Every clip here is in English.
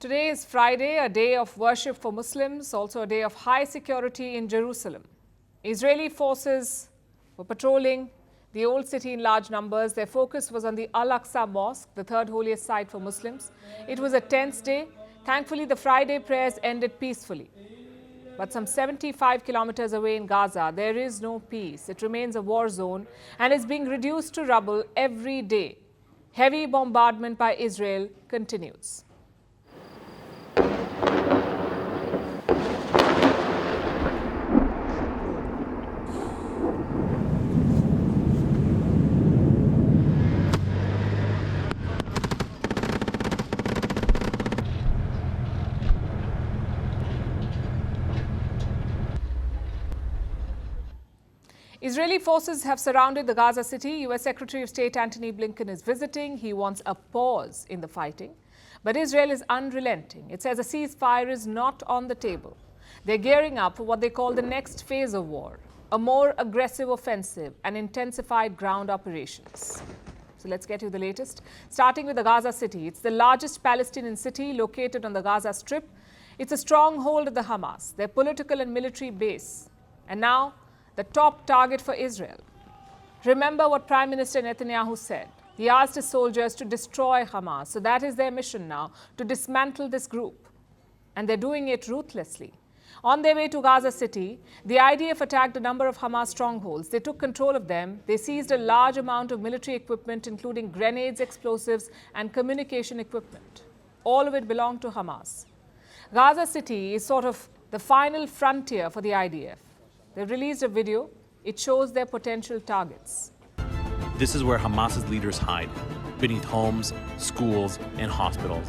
Today is Friday, a day of worship for Muslims, also a day of high security in Jerusalem. Israeli forces were patrolling the old city in large numbers. Their focus was on the Al-Aqsa Mosque, the third holiest site for Muslims. It was a tense day. Thankfully, the Friday prayers ended peacefully. But some 75 kilometers away in Gaza, there is no peace. It remains a war zone and is being reduced to rubble every day. Heavy bombardment by Israel continues. Israeli forces have surrounded the Gaza city. U.S. Secretary of State Antony Blinken is visiting. He wants a pause in the fighting. But Israel is unrelenting. It says a ceasefire is not on the table. They're gearing up for what they call the next phase of war, a more aggressive offensive and intensified ground operations. So let's get you the latest. Starting with the Gaza city. It's the largest Palestinian city located on the Gaza Strip. It's a stronghold of the Hamas, their political and military base. And now, the top target for Israel. Remember what Prime Minister Netanyahu said. He asked his soldiers to destroy Hamas. So that is their mission now, to dismantle this group. And they're doing it ruthlessly. On their way to Gaza City, the IDF attacked a number of Hamas strongholds. They took control of them. They seized a large amount of military equipment, including grenades, explosives, and communication equipment. All of it belonged to Hamas. Gaza City is sort of the final frontier for the IDF. They've released a video. It shows their potential targets. This is where Hamas's leaders hide, beneath homes, schools, and hospitals,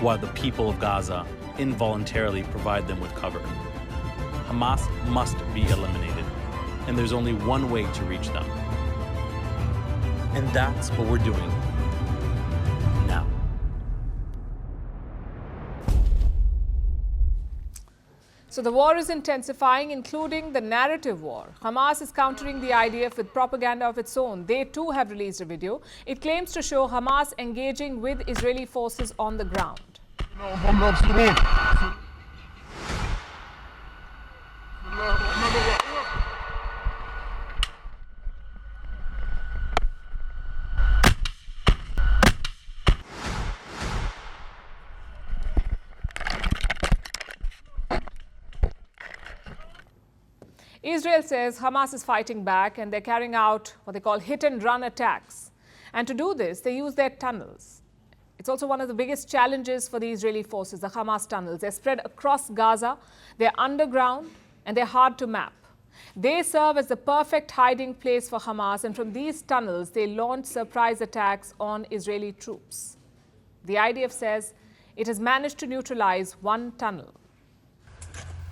while the people of Gaza involuntarily provide them with cover. Hamas must be eliminated, and there's only one way to reach them. And that's what we're doing now. So the war is intensifying, including the narrative war. Hamas is countering the IDF with propaganda of its own. They too have released a video. It claims to show Hamas engaging with Israeli forces on the ground. Israel says Hamas is fighting back and they're carrying out what they call hit-and-run attacks. And to do this, they use their tunnels. It's also one of the biggest challenges for the Israeli forces, the Hamas tunnels. They're spread across Gaza, they're underground, and they're hard to map. They serve as the perfect hiding place for Hamas, and from these tunnels, they launch surprise attacks on Israeli troops. The IDF says it has managed to neutralize one tunnel.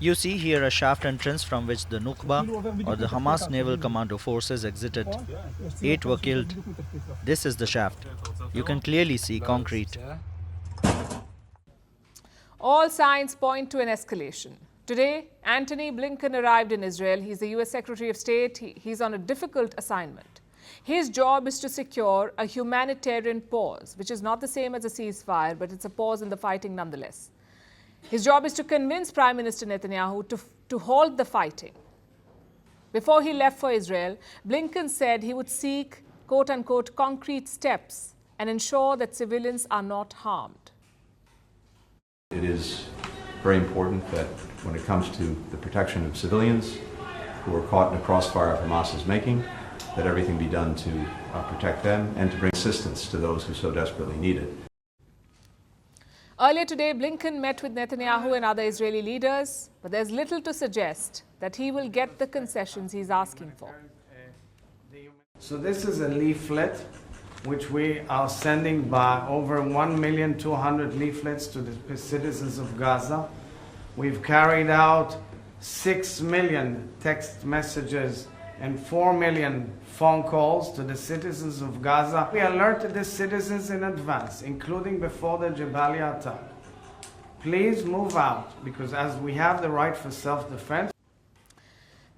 You see here a shaft entrance from which the Nukba or the Hamas Naval Commando Forces exited. 8 were killed. This is the shaft. You can clearly see concrete. All signs point to an escalation. Today, Antony Blinken arrived in Israel. He's the U.S. Secretary of State. He's on a difficult assignment. His job is to secure a humanitarian pause, which is not the same as a ceasefire, but it's a pause in the fighting nonetheless. His job is to convince Prime Minister Netanyahu to halt the fighting. Before he left for Israel, Blinken said he would seek, quote-unquote, concrete steps and ensure that civilians are not harmed. It is very important that when it comes to the protection of civilians who are caught in a crossfire of Hamas's making, that everything be done to protect them and to bring assistance to those who so desperately need it. Earlier today, Blinken met with Netanyahu and other Israeli leaders, but there's little to suggest that he will get the concessions he's asking for. So this is a leaflet which we are sending by over 1,200,000 leaflets to the citizens of Gaza. We've carried out 6 million text messages and 4 million phone calls to the citizens of Gaza. We alerted the citizens in advance, including before the Jabalia attack. Please move out, because as we have the right for self-defense.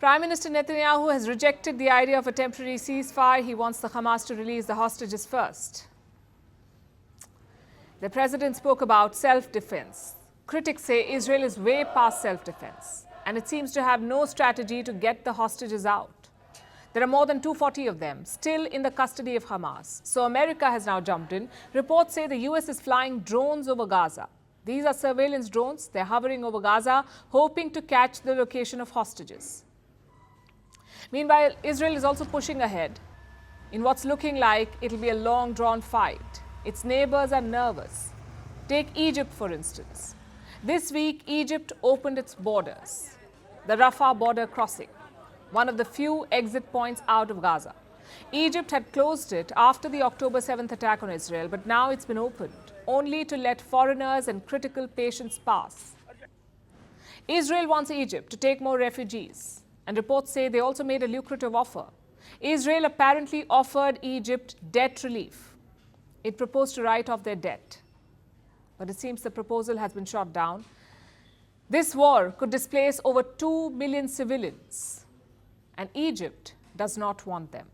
Prime Minister Netanyahu has rejected the idea of a temporary ceasefire. He wants the Hamas to release the hostages first. The president spoke about self-defense. Critics say Israel is way past self-defense, and it seems to have no strategy to get the hostages out. There are more than 240 of them still in the custody of Hamas. So America has now jumped in. Reports say the US is flying drones over Gaza. These are surveillance drones. They're hovering over Gaza, hoping to catch the location of hostages. Meanwhile, Israel is also pushing ahead in what's looking like it'll be a long, drawn fight. Its neighbors are nervous. Take Egypt, for instance. This week, Egypt opened its borders, the Rafah border crossing, one of the few exit points out of Gaza. Egypt had closed it after the October 7th attack on Israel, but now it's been opened, only to let foreigners and critical patients pass. Israel wants Egypt to take more refugees, and reports say they also made a lucrative offer. Israel apparently offered Egypt debt relief. It proposed to write off their debt. But it seems the proposal has been shot down. This war could displace over 2 million civilians, and Egypt does not want them.